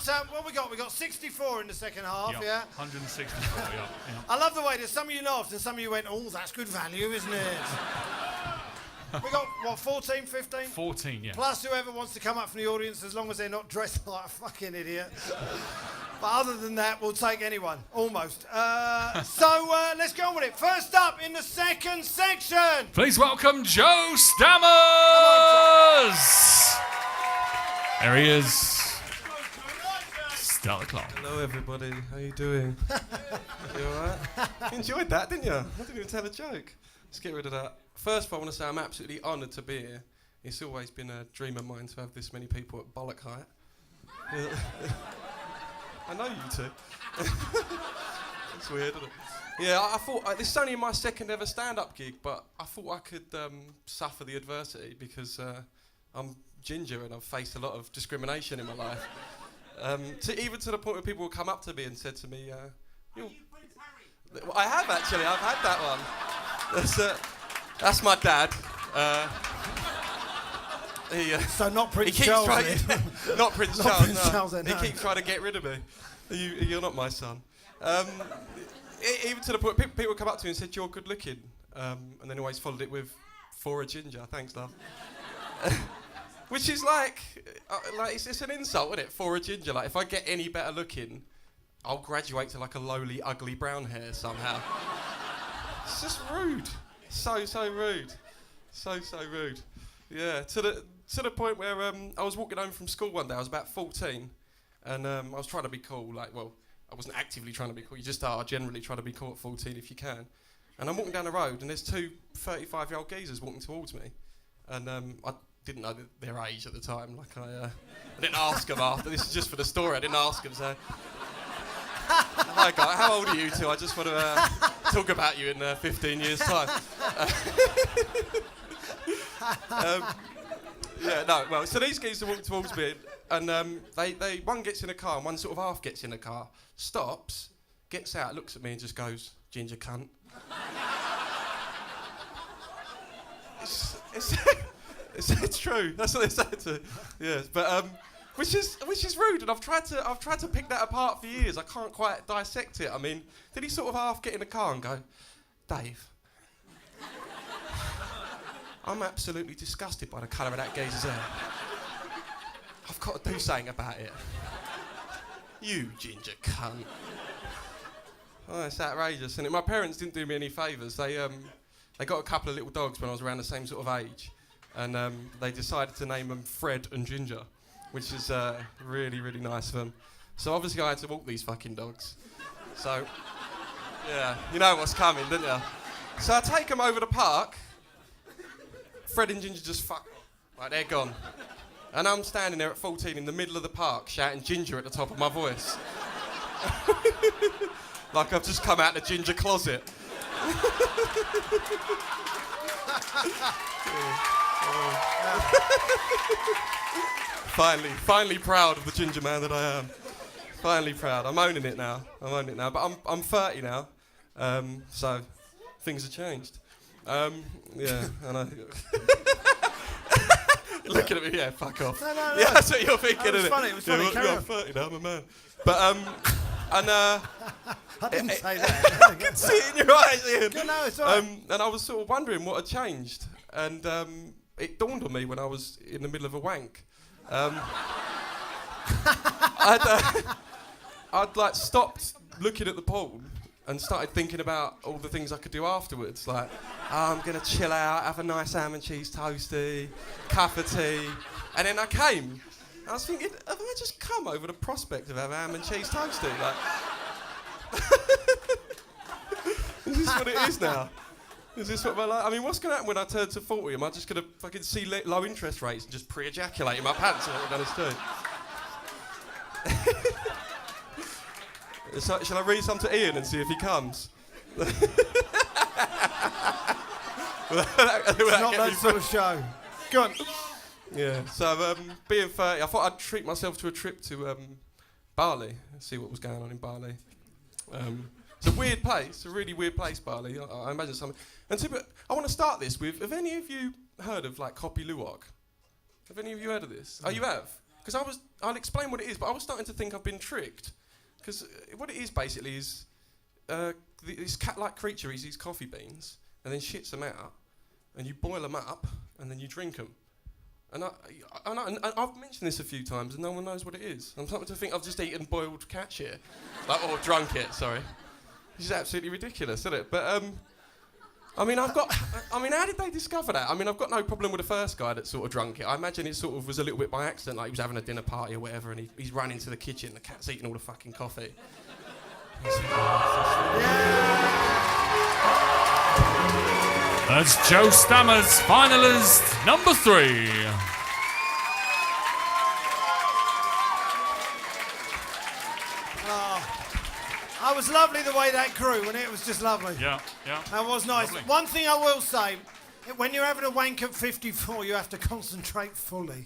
what we got? We got 64 in the second half, yeah? 164, yeah. I love the way that some of you laughed and some of you went, oh, that's good value, isn't it? We got, what, 14, 15? 14, yeah. Plus whoever wants to come up from the audience, as long as they're not dressed like a fucking idiot. But other than that, we'll take anyone, almost. So let's go on with it. First up in the second section. Please welcome Joe Stammers! There he is. Start the clock. Hello everybody, how you doing? You alright? You enjoyed that, didn't you? I didn't even tell a joke. Let's get rid of that. First of all, I want to say I'm absolutely honoured to be here. It's always been a dream of mine to have this many people at bollock height. I know you two. It's weird, isn't it? Yeah, I thought, this is only my second ever stand-up gig, but I thought I could suffer the adversity because I'm ginger and I've faced a lot of discrimination in my life. Even to the point where people will come up to me and said to me, I have actually, I've had that one. That's my dad. So not Prince Charles. Not Prince Not Charles. Prince No. Charles, no. He keeps trying to get rid of me. You're not my son. Even to the point people come up to me and said you're good looking, and then always followed it with for a ginger. Thanks, love. Which is like it's an insult, isn't it? For a ginger. Like if I get any better looking, I'll graduate to like a lowly, ugly brown hair somehow. It's just rude. So rude. So rude. Yeah. To the point where I was walking home from school one day. I was about 14, and I was trying to be cool. Like, well, I wasn't actively trying to be cool. You just are generally trying to be cool at 14 if you can. And I'm walking down the road, and there's two 35-year-old geezers walking towards me, and I didn't know their age at the time. Like I didn't ask them after. This is just for the story. I didn't ask them. So, hi guys, how old are you two? I just want to talk about you in 15 years' time. So these geezers walk towards me, and they one gets in a car and one sort of half gets in a car, stops, gets out, looks at me and just goes, "Ginger cunt." It's true. That's what they said to. Yeah, but which is rude, and I've tried to pick that apart for years. I can't quite dissect it. I mean, did he sort of half get in the car and go, "Dave, I'm absolutely disgusted by the colour of that geezer's hair. I've got to do something about it. You ginger cunt." Oh, it's outrageous. And my parents didn't do me any favours. They got a couple of little dogs when I was around the same sort of age, and they decided to name them Fred and Ginger, which is really, really nice of them. So obviously I had to walk these fucking dogs. So, yeah, you know what's coming, don't you? So I take them over the park. Fred and Ginger just fuck off. Like, they're gone. And I'm standing there at 14 in the middle of the park shouting Ginger at the top of my voice. Like I've just come out the ginger closet. Finally proud of the ginger man that I am. Finally proud. I'm owning it now. But I'm 30 now, so things have changed. Yeah, and I. Looking at me, yeah, fuck off. No. Yeah, that's what you're thinking, isn't it? It was funny. I'm 30 now, I'm a man. But I didn't say that. I can see it in your eyes, Ian. No, it's all right. And I was sort of wondering what had changed, and it dawned on me when I was in the middle of a wank. I'd like stopped looking at the porn and started thinking about all the things I could do afterwards. Like, I'm gonna chill out, have a nice ham and cheese toasty, cup of tea, and then I came. I was thinking, have I just come over the prospect of having ham and cheese toasty? Like, is this what it is now? Is this what my life? I mean, what's gonna happen when I turn to 40? Am I just gonna fucking see low interest rates and just pre-ejaculate in my pants? Is what I'm gonna do? So, shall I read some to Ian and see if he comes? It's not that sort of show. Go on. Yeah, so being 30, I thought I'd treat myself to a trip to Bali, see what was going on in Bali. It's a weird place, a really weird place, Bali. I imagine something. And I want to start this with, have any of you heard of like Kopi Luwak? Have any of you heard of this? Oh, you have? because I'll explain what it is, but I was starting to think I've been tricked. Because what it is basically is this cat-like creature eats these coffee beans and then shits them out, and you boil them up and then you drink them. And I've mentioned this a few times and no one knows what it is. I'm starting to think I've just eaten boiled cat shit. Or drunk it, sorry. This is absolutely ridiculous, isn't it? But, how did they discover that? I mean, I've got no problem with the first guy that sort of drunk it. I imagine it sort of was a little bit by accident, like he was having a dinner party or whatever, and he's run into the kitchen, the cat's eating all the fucking coffee. That's Joe Stammers, finalist number 3. That was lovely the way that grew, and it was just lovely. Yeah, yeah. That was nice. Lovely. One thing I will say, when you're having a wank at 54, you have to concentrate fully.